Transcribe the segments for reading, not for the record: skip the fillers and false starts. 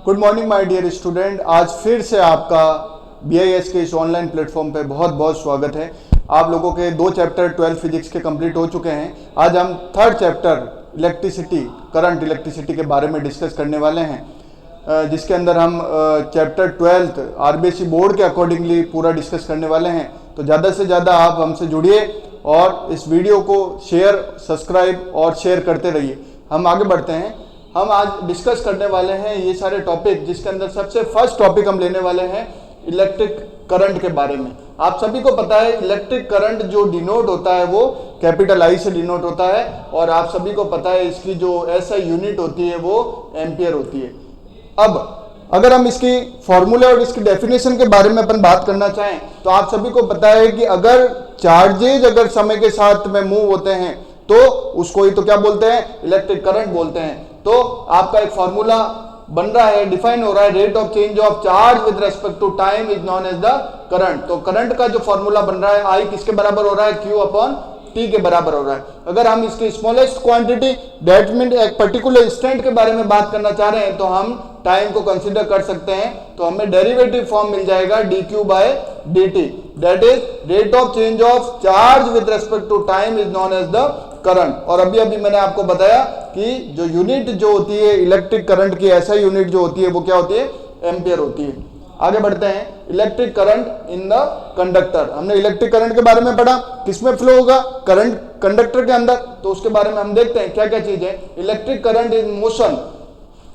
Good morning my dear student. आज फिर से आपका BIS के इस ऑनलाइन प्लेटफॉर्म पे बहुत बहुत स्वागत है। आप लोगों के 2 चैप्टर 12 फिजिक्स के कंप्लीट हो चुके हैं। आज हम 3rd chapter electricity, current electricity के बारे में डिस्कस करने वाले हैं, जिसके अंदर हम चैप्टर 12 RBC बोर्ड के अकॉर्डिंगली पूरा डिस्कस करने वाले हैं। तो ज़्यादा से ज़्यादा आप हमसे जुड़िए और इस वीडियो को शेयर, सब्सक्राइब और शेयर करते रहिए। हम आगे बढ़ते हैं। हम आज डिस्कस करने वाले हैं ये सारे टॉपिक, जिसके अंदर सबसे फर्स्ट टॉपिक हम लेने वाले हैं इलेक्ट्रिक करंट के बारे में। आप सभी को पता है इलेक्ट्रिक करंट जो डिनोट होता है वो कैपिटल I से डिनोट होता है, और आप सभी को पता है इसकी जो SI यूनिट होती है वो एम्पियर होती है। अब अगर हम इसकी फॉर्मूला और इसकी डेफिनेशन के बारे में अपन बात करना चाहें तो आप सभी को पता है कि अगर चार्जेज अगर समय के साथ में मूव होते हैं तो उसको ही तो क्या बोलते हैं, इलेक्ट्रिक करंट बोलते हैं। तो आपका एक फॉर्मूला बन रहा है, डिफाइन हो रहा है, rate of change of charge with respect to time is known as the current. तो करंट का जो फॉर्मूला बन रहा है I किसके बराबर हो रहा है, Q अपॉन T के बराबर हो रहा है। अगर हम इसकी स्मॉलेस्ट क्वांटिटी दैट मीन एक पर्टिकुलर इंस्टेंट के बारे में बात करना चाह रहे हैं तो हम टाइम को कंसीडर कर सकते हैं। तो हमें डेरिवेटिव फॉर्म मिल जाएगा dQ by dt, that is rate of change of charge with respect to time is known as the current. और अभी अभी मैंने आपको बताया कि जो यूनिट जो होती है इलेक्ट्रिक करंट की, ऐसा यूनिट जो होती है वो क्या होती है, एम्पियर होती है। आगे बढ़ते हैं। Electric current in the conductor. हमने इलेक्ट्रिक करंट के बारे में पढ़ा, किसमें फ्लो होगा, करंट कंडक्टर के अंदर। तो उसके बारे में हम देखते हैं क्या क्या चीज है। Electric current in motion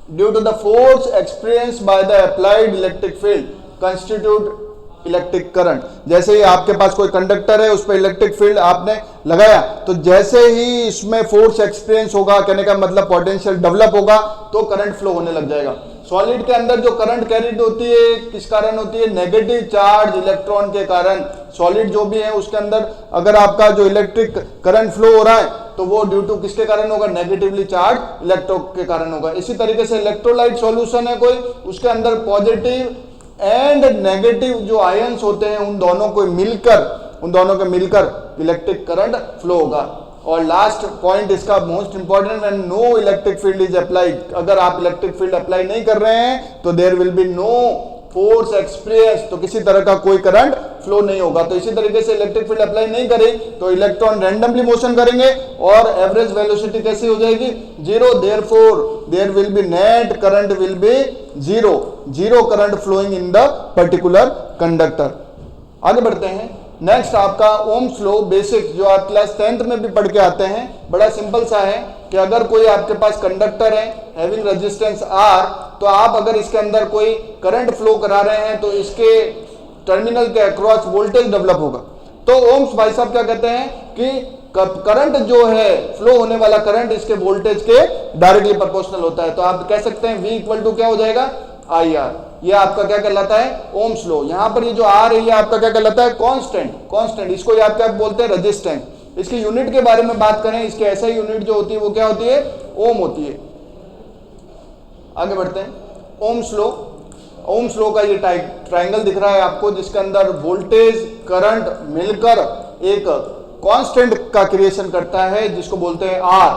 due to the force experienced by the applied electric field constitute electric current. जैसे ही आपके पास कोई कंडक्टर है, उस पर इलेक्ट्रिक फील्ड आपने लगाया, तो जैसे ही इसमें फोर्स एक्सपीरियंस होगा, कहने का मतलब पोटेंशियल डेवलप होगा, तो करंट फ्लो होने लग जाएगा। सॉलिड के अंदर जो करंट कैरिड होती है किस कारण होती है, नेगेटिव चार्ज इलेक्ट्रॉन के कारण। सॉलिड जो भी है उसके अंदर अगर आपका जो इलेक्ट्रिक करंट फ्लो हो रहा है तो वो ड्यू टू किसके कारण होगा, नेगेटिवली चार्ज इलेक्ट्रो के कारण होगा। इसी तरीके से इलेक्ट्रोलाइट सॉल्यूशन है कोई, उसके अंदर पॉजिटिव एंड नेगेटिव जो आयंस होते हैं उन दोनों के मिलकर इलेक्ट्रिक करंट फ्लो होगा। और लास्ट पॉइंट इसका most important, when no electric field is applied. अगर आप इलेक्ट्रिक फील्ड अप्लाई नहीं कर रहे हैं तो there will be no force experience, तो किसी तरह का कोई करंट फ्लो नहीं होगा। तो इसी तरीके से इलेक्ट्रिक फील्ड अप्लाई नहीं करें तो इलेक्ट्रॉन रैंडमली मोशन करेंगे और एवरेज वेलोसिटी कैसी हो जाएगी, 0। Therefore there will be net current will be 0 current flowing in the particular conductor. आगे बढ़ते हैं। नेक्स्ट आपका ओम्स लॉ बेसिक, जो आप क्लास 10th में भी पढ़ के आते हैं। बड़ा सिंपल सा है कि अगर कोई आपके पास कंडक्टर है हैविंग रेजिस्टेंस R, तो आप अगर इसके अंदर कोई करंट फ्लो करा रहे हैं तो इसके टर्मिनल के अक्रॉस वोल्टेज डेवलप होगा। तो ओम्स भाई साहब क्या कहते हैं कि करंट जो है, फ्लो होने वाला करंट इसके वोल्टेज के डायरेक्टली प्रोपोर्शनल होता है। तो आप कह सकते हैं V इक्वल टू क्या हो जाएगा, IR। ये आपका क्या कहलाता है, ओम्स लॉ। यहां पर ये जो R है ये आपका क्या कहलाता है, कांस्टेंट। इसको आप क्या बोलते हैं, रेजिस्टेंस। इसकी यूनिट के बारे में बात करें, इसकी SI यूनिट जो होती है वो क्या होती है, ओम होती है। आगे बढ़ते हैं। ओम्स लॉ का ये ट्राइंगल दिख रहा है आपको, जिसके अंदर वोल्टेज करंट मिलकर एक कांस्टेंट का क्रिएशन करता है जिसको बोलते हैं R।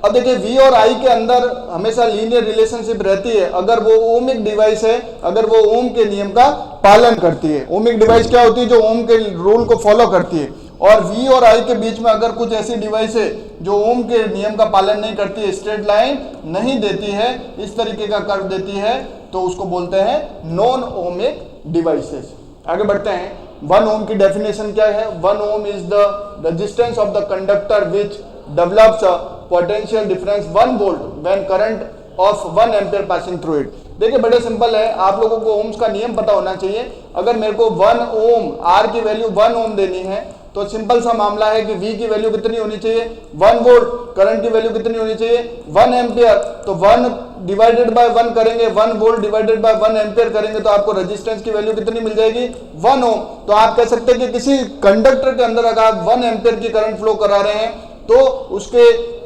अब देखिए V और I के अंदर हमेशा लीनियर रिलेशनशिप रहती है अगर वो ओमिक डिवाइस है, अगर वो ओम के नियम का पालन करती है। ओमिक डिवाइस क्या होती है, जो ओम के रूल को फॉलो करती है। और V और I के बीच में अगर कुछ ऐसी डिवाइस है जो ओम के नियम का पालन नहीं करती है, स्ट्रेट लाइन नहीं देती है, इस तरीके का कर्व देती है, तो उसको बोलते हैं नॉन ओमिक डिवाइसेस। आगे बढ़ते हैं। 1 ओम की डेफिनेशन क्या है, 1 ohm is the resistance of the conductor which develops potential difference 1 volt when current of 1 ampere passing through it. देखिए बड़े सिंपल है, आप लोगों को ओम्स का नियम पता होना चाहिए। अगर मेरे को 1 ओम, R की वैल्यू 1 ओम देनी है तो सिंपल सा मामला है कि V की वैल्यू कितनी होनी चाहिए, 1 वोल्ट। करंट की वैल्यू कितनी होनी चाहिए, 1 एम्पियर। तो 1 डिवाइडेड बाय 1 करेंगे, 1 वोल्ट डिवाइडेड बाय 1 एम्पियर करेंगे तो आपको रेजिस्टेंस की वैल्यू कितनी मिल जाएगी, 1 ओम। तो आप कह सकते हैं कि किसी कंडक्टर के अंदर अगर आप 1 एम्पियर की करंट फ्लो करा रहे हैं तो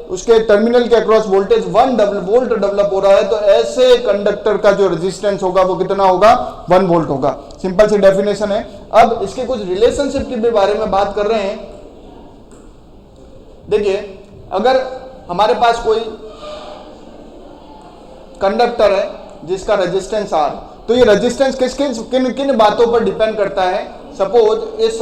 उसके टर्मिनल के अक्रॉस वोल्टेज 1 वोल्ट डेवलप हो रहा है, तो ऐसे कंडक्टर का जो रेजिस्टेंस होगा वो कितना होगा, 1 वोल्ट होगा। सिंपल सी डेफिनेशन है। अब इसके कुछ रिलेशनशिप के बारे में बात कर रहे हैं। देखिए अगर हमारे पास कोई कंडक्टर है जिसका रेजिस्टेंस R। तो ये रेजिस्टेंस किन किन बातों पर डिपेंड करता है। सपोज इस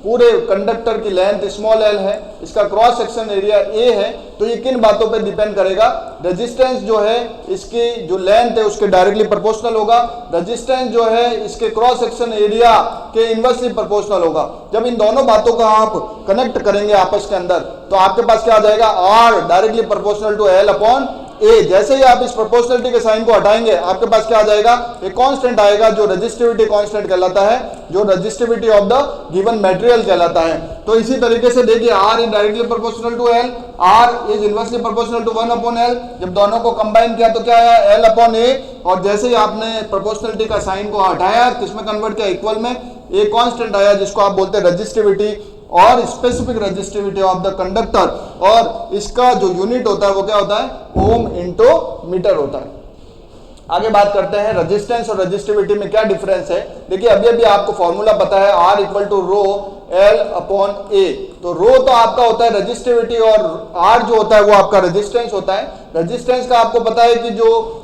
पूरे कंडक्टर की लेंथ स्मॉल l है, इसका क्रॉस सेक्शन एरिया a है, तो ये किन बातों पे डिपेंड करेगा। रेजिस्टेंस जो है इसकी जो लेंथ है उसके डायरेक्टली प्रोपोर्शनल होगा, रेजिस्टेंस जो है इसके क्रॉस सेक्शन एरिया के इनवर्सली प्रोपोर्शनल होगा। जब इन दोनों बातों का आप कनेक्ट करेंगे आपस के अंदर तो आपके पास क्या आ जाएगा, R directly proportional to L upon A. जैसे ही आप इस प्रोपोर्शनलिटी के साइन को हटाएंगे आपके पास क्या आ जाएगा, एक कांस्टेंट आएगा जो रेजिस्टिविटी कांस्टेंट कहलाता है, जो resistivity of the given material कहलाता है। तो इसी तरीके से देखिए R is directly proportional to L, R is inversely proportional to 1 upon L। जब दोनों को कंबाइन किया तो क्या आया, L अपॉन A। और जैसे ही आपने प्रोपोर्शनलिटी का साइन को हटाया, किसमें कन्वर्ट किया, इक्वल में, एक कांस्टेंट आया जिसको आप बोलते हैं रेजिस्टिविटी और specific resistivity of the conductor, और इसका जो यूनिट होता है वो क्या होता है, ओम इंटू मीटर होता है। आगे बात करते हैं रेजिस्टेंस और रेजिस्टिविटी में क्या डिफरेंस है। देखिए अभी अभी आपको फॉर्मूला पता है, R equal to rho L upon A। तो रो तो आपका होता है रेजिस्टिविटी और R जो होता है वो आपका रेजिस्टेंस होता है। रेजिस्टेंस का आपको पता है कि जो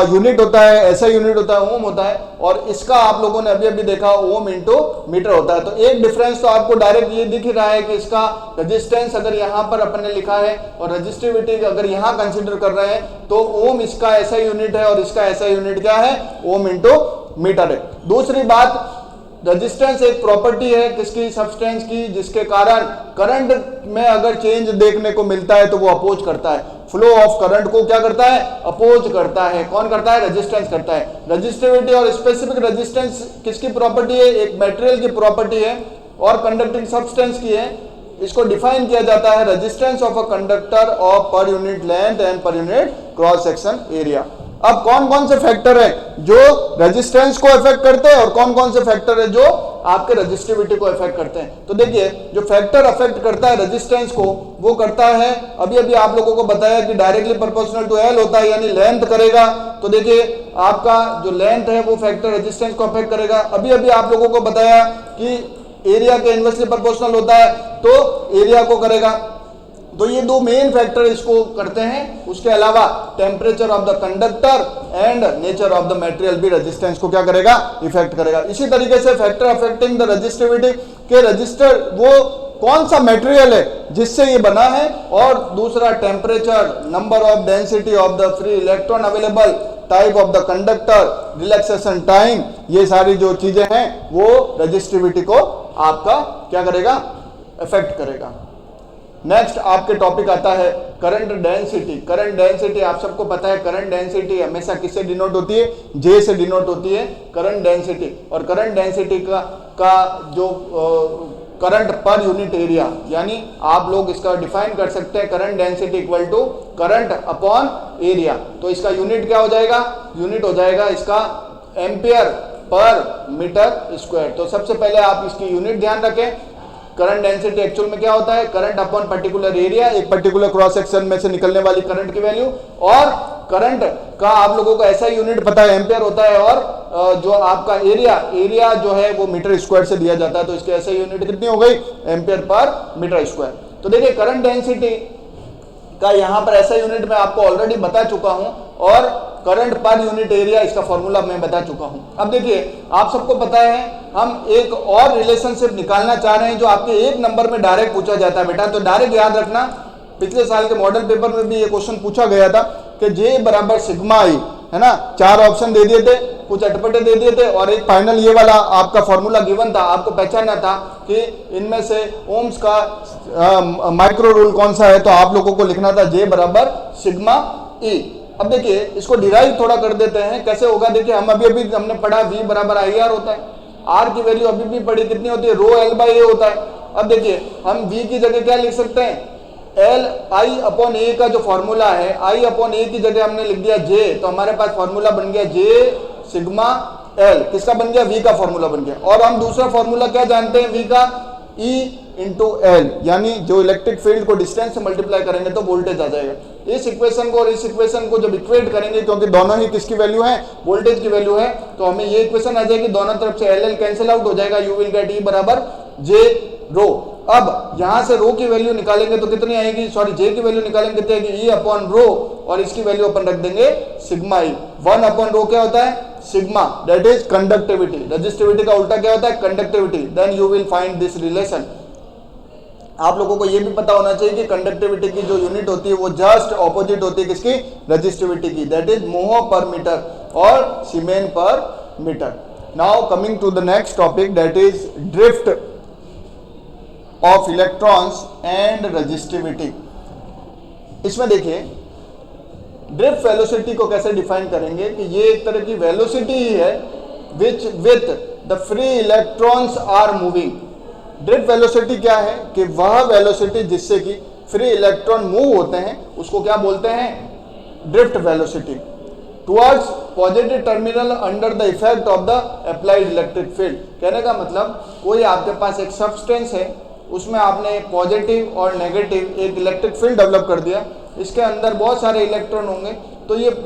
यूनिट होता है ऐसा यूनिट होता है, ओम होता है, और इसका आप लोगों ने अभी अभी देखा ओम इंटू मीटर होता है। तो एक डिफरेंस तो आपको डायरेक्ट ये दिख ही रहा है कि इसका रेजिस्टेंस अगर यहाँ पर अपन ने लिखा है और रेजिस्टिविटी अगर यहाँ कंसिडर कर रहे हैं तो ओम इसका ऐसा यूनिट है और इसका ऐसा यूनिट क्या है, ओम इंटू मीटर है। दूसरी बात, रेजिस्टेंस एक प्रॉपर्टी है किसकी, सब्सटेंस की, जिसके कारण करंट में अगर चेंज देखने को मिलता है तो वो अपोज करता है, फ्लो ऑफ करंट को क्या करता है, अपोज करता है। कौन करता है, रेजिस्टेंस करता है। रेजिस्टिविटी और स्पेसिफिक रेजिस्टेंस किसकी प्रॉपर्टी है, एक मटेरियल की प्रॉपर्टी है और कंडक्टिंग सब्सटेंस की है। इसको डिफाइन किया जाता है resistance of a conductor of per unit length and per unit cross section area. अब कौन कौन से फैक्टर हैं जो रेजिस्टेंस को इफेक्ट करते हैं और कौन कौन से फैक्टर है जो आपके रेजिस्टिविटी को इफेक्ट करते हैं। तो देखिए जो फैक्टर अफेक्ट करता है रेजिस्टेंस को वो करता है, अभी अभी आप लोगों को बताया कि डायरेक्टली प्रोपोर्शनल टू L होता है, यानी लेंथ करेगा। तो देखिए आपका जो लेंथ है वो फैक्टर रेजिस्टेंस को अफेक्ट करेगा। अभी अभी आप लोगों को बताया कि एरिया के इनवर्सली प्रोपोर्शनल होता है तो एरिया को करेगा। तो ये दो मेन फैक्टर इसको करते हैं। उसके अलावा temperature of the conductor and nature of the material भी रेजिस्टेंस को क्या करेगा, इफेक्ट करेगा। इसी तरीके से फैक्टर अफेक्टिंग द रेजिस्टिविटी के रजिस्टर वो कौन सा मटेरियल है जिससे ये बना है, और दूसरा temperature, number of density of the free electron available, type of the conductor, relaxation time, ये सारी जो चीजें हैं वो रेजिस्टिविटी को आपका क्या करेगा, इफेक्ट करेगा। नेक्स्ट आपके टॉपिक आता है करंट डेंसिटी। करंट डेंसिटी आप सबको पता है, करंट डेंसिटी हमेशा किससे डिनोट होती है, J से डिनोट होती है करंट डेंसिटी। और करंट डेंसिटी का जो करंट पर यूनिट एरिया, यानी आप लोग इसका डिफाइन कर सकते हैं current density equal to current upon area. तो इसका यूनिट क्या हो जाएगा, यूनिट हो जाएगा इसका एम्पियर पर मीटर स्क्वायर। तो सबसे पहले आप इसकी यूनिट ध्यान रखें। करंट डेंसिटी एक्चुअल में क्या होता है, करंट अपॉन पर्टिकुलर एरिया, एक पर्टिकुलर क्रॉस सेक्शन में से निकलने वाली करंट की वैल्यू, और करंट का आप लोगों को ऐसा यूनिट पता है एम्पियर होता है, और जो आपका एरिया जो है वो मीटर स्क्वायर से दिया जाता है। तो इसके ऐसे यूनिट कितनी हो गई, एम्पियर पर मीटर स्क्वायर। तो देखिए करंट डेंसिटी का यहाँ पर ऐसा यूनिट मैं आपको ऑलरेडी बता चुका हूं, और करंट पर यूनिट एरिया इसका फॉर्मूला मैं बता चुका हूं। अब देखिए आप सबको पता है हम एक और रिलेशनशिप निकालना चाह रहे हैं जो आपके एक नंबर में डायरेक्ट पूछा जाता है बेटा। तो डायरेक्ट याद रखना, पिछले साल के मॉडल पेपर में भी ये क्वेश्चन पूछा गया था कि J बराबर सिग्मा आई, है ना। 4 ऑप्शन दे दिए थे, कुछ अटपटे दे दिए थे, और एक फाइनल ये वाला आपका फॉर्मूला गिवन था। आपको पहचानना था कि इनमें से ओम्स का माइक्रो रूल कौन सा है, तो आप लोगों को लिखना था J बराबर सिग्मा E। अब देखिए इसको डिराइव थोड़ा कर देते हैं, कैसे होगा। देखिए हम अभी हमने पढ़ा V बराबर IR होता है, R की वैल्यू अभी भी पढ़ी कितनी होती है, रो L बाई A होता है। अब देखिए हम V की जगह क्या लिख सकते हैं, L I अपॉन A का जो फॉर्मूला है, I अपॉन A की जगह हमने लिख दिया J, तो हमारे पास फॉर्मूला बन गया J सिग्मा L, किसका बन गया, V का फॉर्मूला बन गया। और हम दूसरा फॉर्मूला क्या जानते हैं, V का E इंटू L, यानी जो इलेक्ट्रिक फील्ड को डिस्टेंस से मल्टीप्लाई करेंगे तो वोल्टेज आ जाएगा। इस इक्वेशन को और इस इक्वेशन को जब इक्वेट करेंगे, क्योंकि दोनों ही किसकी वैल्यू है, वोल्टेज की वैल्यू है, तो हमें ये इक्वेशन आ जाएगी, दोनों तरफ से L L कैंसिल आउट हो जाएगा, यू विल गेट E बराबर J रो। अब यहां से रो की वैल्यू निकालेंगे तो कितनी आएगी, सॉरी जे की वैल्यू निकालेंगे कितनी आएगी, ई अपॉन रो, और इसकी वैल्यू अपन रख देंगे सिग्मा ई। 1 अपॉन रो क्या होता है, sigma, that is conductivity. Resistivity का उल्टा क्या होता है, conductivity. Then you will find this relation. आप लोगों को यह भी पता होना चाहिए कि कंडक्टिविटी की जो यूनिट होती है वो जस्ट ऑपोजिट होती है किसकी, रजिस्टिविटी की, दैट इज मोह पर मीटर और सीमेन पर metre. Now coming to the next topic, that is drift of electrons and resistivity. इसमें देखिए ड्रिफ्ट वेलोसिटी को कैसे डिफाइन करेंगे कि ये एक तरह की वेलोसिटी ही है which with the free electrons are moving. Drift velocity क्या है कि वह वेलोसिटी जिससे कि फ्री इलेक्ट्रॉन मूव होते हैं उसको क्या बोलते हैं, drift velocity. Towards positive terminal under the effect of the applied electric field. कहने का मतलब कोई आपके पास एक सब्सटेंस है, उसमें आपने पॉजिटिव और नेगेटिव एक इलेक्ट्रिक फील्ड डेवलप कर दिया, इसके अंदर बहुत सारे इलेक्ट्रॉन होंगे, तो ये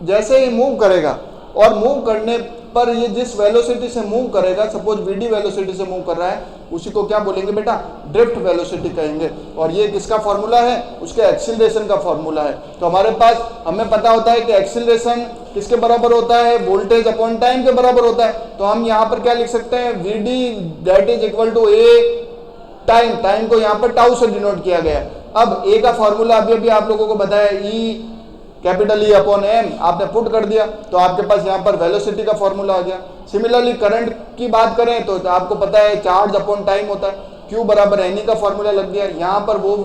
जैसे ही मूव करेगा और मूव करने पर ये जिस वेलोसिटी से मूव करेगा, सपोज वीडी वेलोसिटी से मूव कर रहा है, उसी को क्या बोलेंगे बेटा, ड्रिफ्ट वेलोसिटी कहेंगे। और ये किसका फॉर्मूला है, उसके एक्सीलरेशन का फॉर्मूला है। तो हमारे पास हमें पता होता है कि एक्सीलरेशन किसके बराबर होता है, वोल्टेज अपॉन टाइम के बराबर होता है। तो हम यहाँ पर क्या लिख सकते हैं, VD that is equal to A time, time को यहाँ पर टाउ से डिनोट किया गया। अब ए का फॉर्मूला अभी अभी आप लोगों को बताया, E capital E upon M आपने पुट कर दिया, तो आपके पास यहाँ पर वेलोसिटी का फॉर्मूला आ गया। सिमिलरली करंट की बात करें तो आपको पता है चार्ज अपॉन टाइम होता है, क्यू बराबर एन ई का फॉर्मूला लग गया। यहाँ पर वो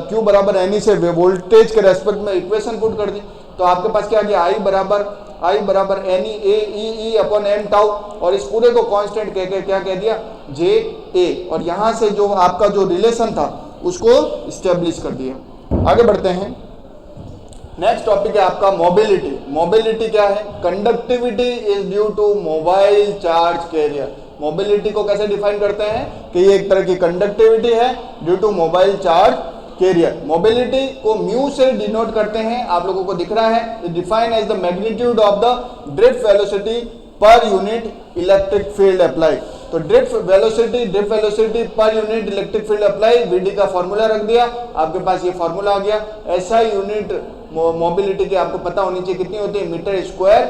क्यू बराबर एन ई से वोल्टेज के रेस्पेक्ट में इक्वेशन पुट कर दी, तो आपके पास क्या आ गया, आई बराबर N E upon M tau, और इस पूरे को कांस्टेंट कह के क्या कह दिया, जे ए। और यहाँ से जो आपका जो रिलेशन था उसको स्टेब्लिश कर दिया। आगे बढ़ते हैं, नेक्स्ट टॉपिक है आपका मोबिलिटी। मोबिलिटी क्या है, conductivity is due to mobile charge carrier. Mobility को कैसे डिफाइन करते हैं कि ये एक तरह की कंडक्टिविटी है due to mobile charge carrier. Mobility को म्यू से डिनोट करते हैं, आप लोगों को दिख रहा है, define as the magnitude of the drift velocity per unit electric field apply. तो drift velocity per unit electric field apply, VD का फॉर्मूला रख दिया, आपके पास ये फॉर्मूला आ गया। ऐसा यूनिट मोबिलिटी की आपको पता होनी चाहिए कितनी होती है, मीटर स्क्वायर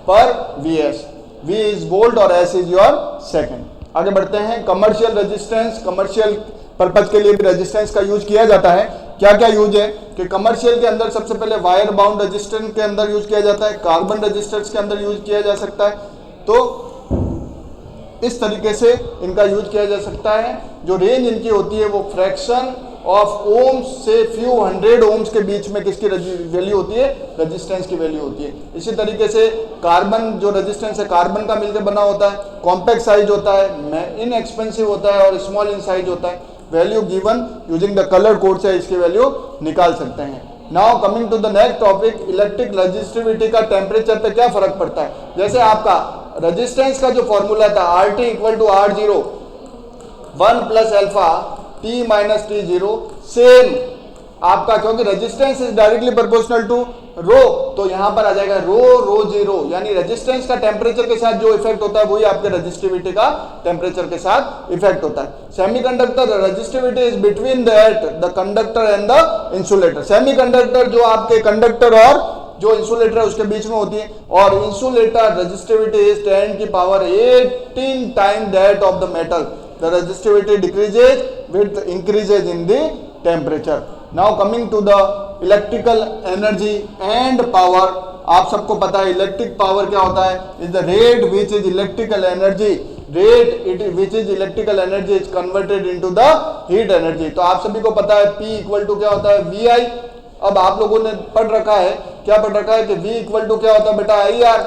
पर वीएस। वी इज वोल्ट और एस इज योर सेकंड। आगे बढ़ते हैं, कमर्शियल रेजिस्टेंस। कमर्शियल पर्पज के लिए भी रेजिस्टेंस का यूज किया जाता है। क्या क्या यूज है कि कमर्शियल के अंदर सबसे पहले वायर बाउंड रेजिस्टेंस के अंदर यूज किया जाता है, कार्बन रेजिस्टेंस के अंदर यूज किया जा सकता है। तो इस तरीके से इनका यूज किया जा सकता है। जो रेंज इनकी होती है वो फ्रैक्शन ऑफ ओम्स से फ्यू हंड्रेड ओम्स के बीच में किसकी वैल्यू होती है, रेजिस्टेंस की वैल्यू होती है। इसी तरीके से कार्बन जो रेजिस्टेंस है कार्बन का मिलकर बना होता है, कॉम्पैक्ट साइज होता है, इनएक्सपेंसिव होता है और स्मॉल इन साइज होता है। Value given using the colour code से इसकी वैल्यू निकाल सकते हैं। Now coming to the next topic, electric resistivity का टेम्परेचर पे क्या फर्क पड़ता है। जैसे आपका रेजिस्टेंस का जो फॉर्मूला था RT equal to R0 1 plus alpha T minus T0, same आपका, क्योंकि resistance is directly proportional to rho, तो यहां पर आ जाएगा रो जीरो, यानी रेजिस्टेंस का टेम्परेचर के साथ जो इफेक्ट होता है वही आपके रेजिस्टिविटी का टेम्परेचर के साथ इफेक्ट होता है। Semiconductor resistivity is between the conductor and the insulator. Semiconductor जो आपके कंडक्टर और जो इंसुलेटर है उसके बीच में होती है, और इंसुलेटर रेजिस्टिविटी इज 10 की power 18 time that of the metal. The resistivity decreases with increases in the temperature. Now coming to the electrical energy and power. आप सबको पता है इलेक्ट्रिक पावर क्या होता है, is the rate which is electrical energy, rate it which is electrical energy is converted into the heat energy. तो आप सभी को पता है P इक्वल टू क्या होता है, VI। अब आप लोगों ने पढ़ रखा है, क्या पढ़ रखा है कि V इक्वल टू क्या होता है बेटा, IR।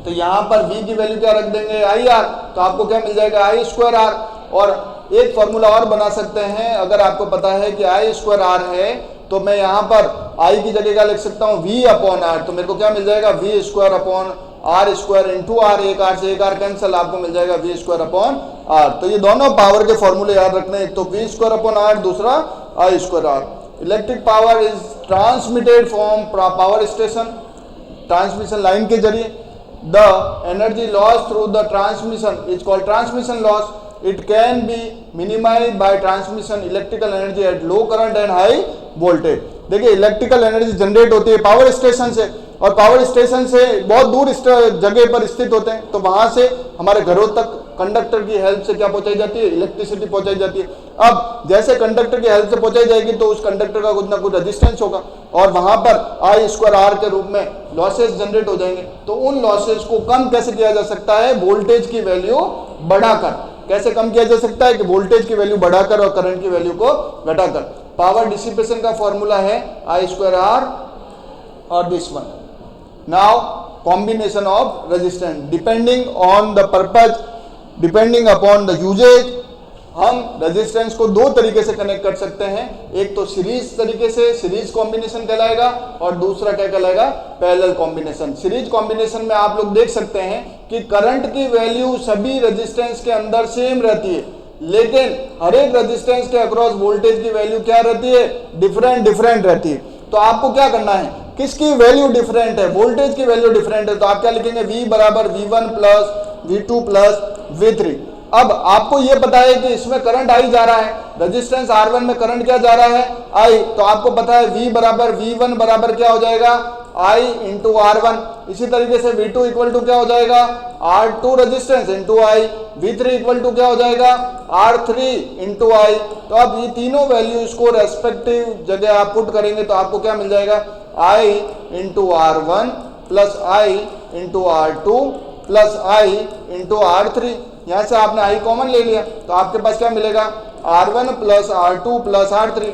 तो यहां पर V की वैल्यू क्या रख देंगे, IR, तो आपको क्या मिल जाएगा, I स्क्वायर R। और एक फॉर्मूला और बना सकते हैं, अगर आपको पता है कि I स्क्वायर R है तो मैं यहां पर I की जगह क्या लिख सकता हूं, V अपॉन R। तो मेरे को क्या मिल जाएगा, V square upon R square into R, एक R से एक R कैंसिल, आपको मिल जाएगा V स्क्वायर अपॉन R। तो ये दोनों पावर के फॉर्मूले याद रखने, एक तो V स्क्वायर अपॉन R, दूसरा I square R। Electric power is transmitted from power station, transmission line के जरिए। The energy loss through the transmission is called transmission loss. It can be minimise by transmission electrical energy at low current and high voltage. देखिए electrical energy generate होती है power station से, और power station से बहुत दूर जगह पर स्थित होते हैं, तो वहां से हमारे घरों तक कंडक्टर की हेल्प से क्या पहुंचाई जाती है, इलेक्ट्रिसिटी पहुंचाई जाती है। अब जैसे कंडक्टर की हेल्प से पहुंचाई जाएगी तो उस कंडक्टर का कुछ ना कुछ रेजिस्टेंस होगा, और वहां पर आई स्क्वायर आर के रूप में लॉसेस जनरेट हो जाएंगे। तो उन लॉसेस को कम कैसे किया जा सकता है, वोल्टेज की वैल्यू बढ़ाकर। कैसे कम किया जा सकता है कि वोल्टेज की वैल्यू बढ़ाकर और करंट की वैल्यू को घटाकर। पावर डिसिपेशन का फॉर्मूला है आई स्क्वायर आर और this one. Now combination of resistance depending on the purpose, depending upon the usages, हम रेजिस्टेंस को दो तरीके से कनेक्ट कर सकते हैं। एक तो सीरीज तरीके से, सीरीज कॉम्बिनेशन कहलाएगा, और दूसरा क्या कहलाएगा, पैरेलल कॉम्बिनेशन। सीरीज कॉम्बिनेशन में आप लोग देख सकते हैं कि करंट की वैल्यू सभी रेजिस्टेंस के अंदर सेम रहती है, लेकिन हर एक रेजिस्टेंस के अक्रॉस वोल्टेज की वैल्यू क्या रहती है, डिफरेंट रहती है। तो आपको क्या करना है, किसकी वैल्यू डिफरेंट है, वोल्टेज की वैल्यू डिफरेंट है, तो आप क्या लिखेंगे, V बराबर V1 plus V2 plus V3। अब आपको यह पता है कि इसमें करंट आई जा रहा है, रेजिस्टेंस R1 में करंट क्या जा रहा है, आई, तो आपको पता है V बराबर V1 बराबर क्या हो जाएगा, I इंटू R1। इसी तरीके से V2 इक्वल टू क्या हो जाएगा, R2 resistance into I, V3 equal to क्या हो जाएगा, R3 इंटू आई। तो अब ये तीनों वैल्यूज को रेस्पेक्टिव जगह आप पुट करेंगे तो आपको क्या मिल जाएगा, I into R1 plus I into R2 plus I into R3। यहां से आपने आई कॉमन ले लिया तो आपके पास क्या मिलेगा, R1 plus R2 plus R3।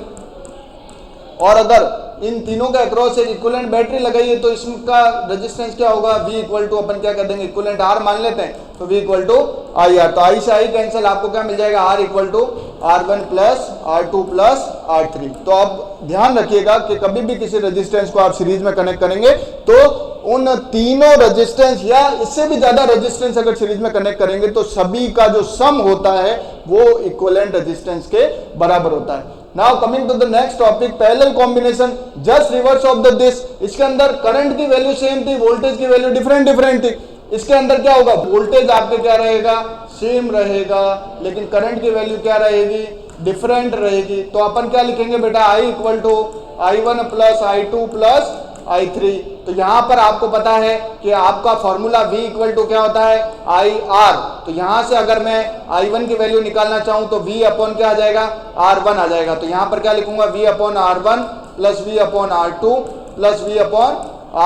और अगर इन तीनों के अक्रॉस एक इक्विवेलेंट बैटरी लगाइए तो इसका रेजिस्टेंस क्या होगा, V इक्वल टू अपन क्या कर देंगे, इक्विवेलेंट R मान लेते हैं, तो V equal to I R. तो आई से आई कैंसिल, आपको क्या मिल जाएगा, R equal to R1 plus R2 plus R3। तो आप ध्यान रखिएगा कि कभी भी किसी रेजिस्टेंस को आप सीरीज में कनेक्ट करेंगे तो उन तीनों रेजिस्टेंस या इससे भी ज्यादा रेजिस्टेंस अगर सीरीज में कनेक्ट करेंगे तो सभी का जो सम होता है वो इक्विवेलेंट रेजिस्टेंस के बराबर होता है। Now coming to the next topic, parallel combination, just reverse of the this. इसके अंदर करंट की वैल्यू सेम थी, वोल्टेज की वैल्यू डिफरेंट थी। इसके अंदर क्या होगा, वोल्टेज आपके क्या रहेगा, सेम रहेगा, लेकिन करंट की वैल्यू क्या रहेगी, डिफरेंट रहेगी। तो अपन क्या लिखेंगे बेटा, I equal to I1 plus I2 plus I3। तो यहां पर आपको पता है कि आपका फॉर्मूला V इक्वल टू क्या होता है, IR। तो यहां से अगर मैं I1 की वैल्यू निकालना चाहूं तो V अपॉन क्या आ जाएगा, R1 आ जाएगा। तो यहां पर क्या लिखूंगा, V upon R1 plus V upon R2 plus V upon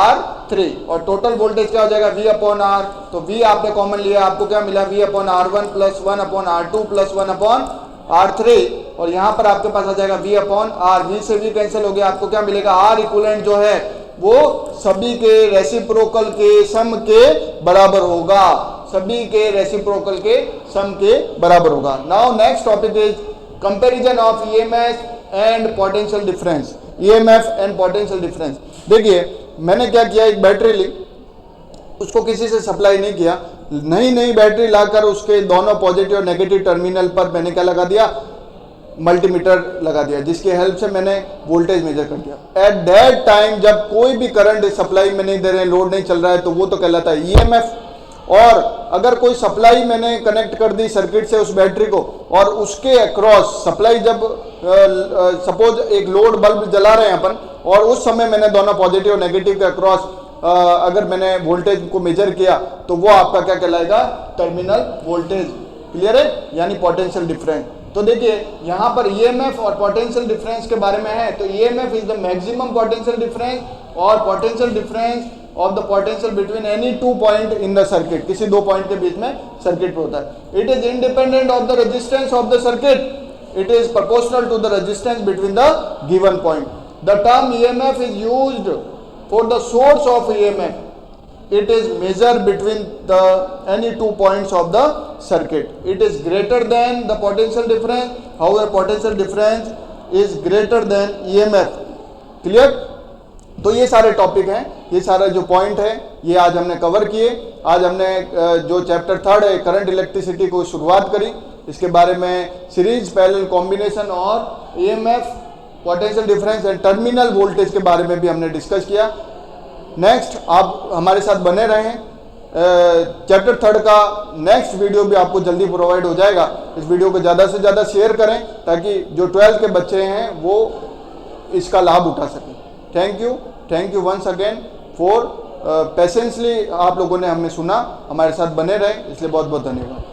R3, और टोटल वोल्टेज क्या हो जाएगा, V अपॉन R। तो V आपने कॉमन लिया, आपको क्या मिला, V upon R1 plus 1 upon R2 plus 1 upon R3, और यहां पर आपके पास आ जाएगा V अपॉन R। V से V कैंसिल हो गया, आपको क्या मिलेगा, R इक्विवेलेंट जो है वो सभी के रेसिप्रोकल के सम के बराबर होगा, सभी के रेसिप्रोकल के सम के बराबर होगा। Now next topic is comparison of EMF and potential difference, EMF and potential difference. देखिए मैंने क्या किया, एक बैटरी ली, उसको किसी से सप्लाई नहीं किया, नई बैटरी लाकर उसके दोनों पॉजिटिव और नेगेटिव टर्मिनल पर मैंने क्या लगा दिया, मल्टीमीटर लगा दिया, जिसकी हेल्प से मैंने वोल्टेज मेजर कर दिया। एट दैट टाइम जब कोई भी करंट सप्लाई में नहीं दे रहे हैं, लोड नहीं चल रहा है, तो वो तो कहलाता है EMF। और अगर कोई सप्लाई मैंने कनेक्ट कर दी सर्किट से उस बैटरी को, और उसके अक्रॉस सप्लाई जब सपोज एक लोड बल्ब जला रहे हैं अपन, और उस समय मैंने दोनों पॉजिटिव और नेगेटिव के अक्रॉस अगर मैंने वोल्टेज को मेजर किया तो वो आपका क्या कहलाएगा, टर्मिनल वोल्टेज। क्लियर है, यानी पोटेंशियल डिफरेंस। तो देखिए यहाँ पर EMF और पोटेंशियल डिफरेंस के बारे में है, तो EMF is the maximum potential difference, और potential difference of the potential between any two point in the circuit, किसी दो पॉइंट के बीच में सर्किट पे होता है। It is independent of the resistance of the circuit, it is proportional to the resistance between the given point. The term EMF is used for the source of EMF, it is measured between the any 2 points of the circuit. It is greater than the potential difference, however potential difference is greater than EMF. Clear? तो ये सारे topic हैं, ये सारे जो point है ये आज हमने कवर किए। आज हमने जो चैप्टर 3 है करंट इलेक्ट्रिसिटी को शुरुआत करी, इसके बारे में सीरीज पैरेलल कॉम्बिनेशन और EMF, potential difference and terminal voltage के बारे में भी हमने डिस्कस किया। नेक्स्ट आप हमारे साथ बने रहें, चैप्टर 3 का नेक्स्ट वीडियो भी आपको जल्दी प्रोवाइड हो जाएगा। इस वीडियो को ज़्यादा से ज़्यादा शेयर करें ताकि जो 12th के बच्चे हैं वो इसका लाभ उठा सकें। Thank you once again for patiently आप लोगों ने हमें सुना, हमारे साथ बने रहे, इसलिए बहुत बहुत धन्यवाद।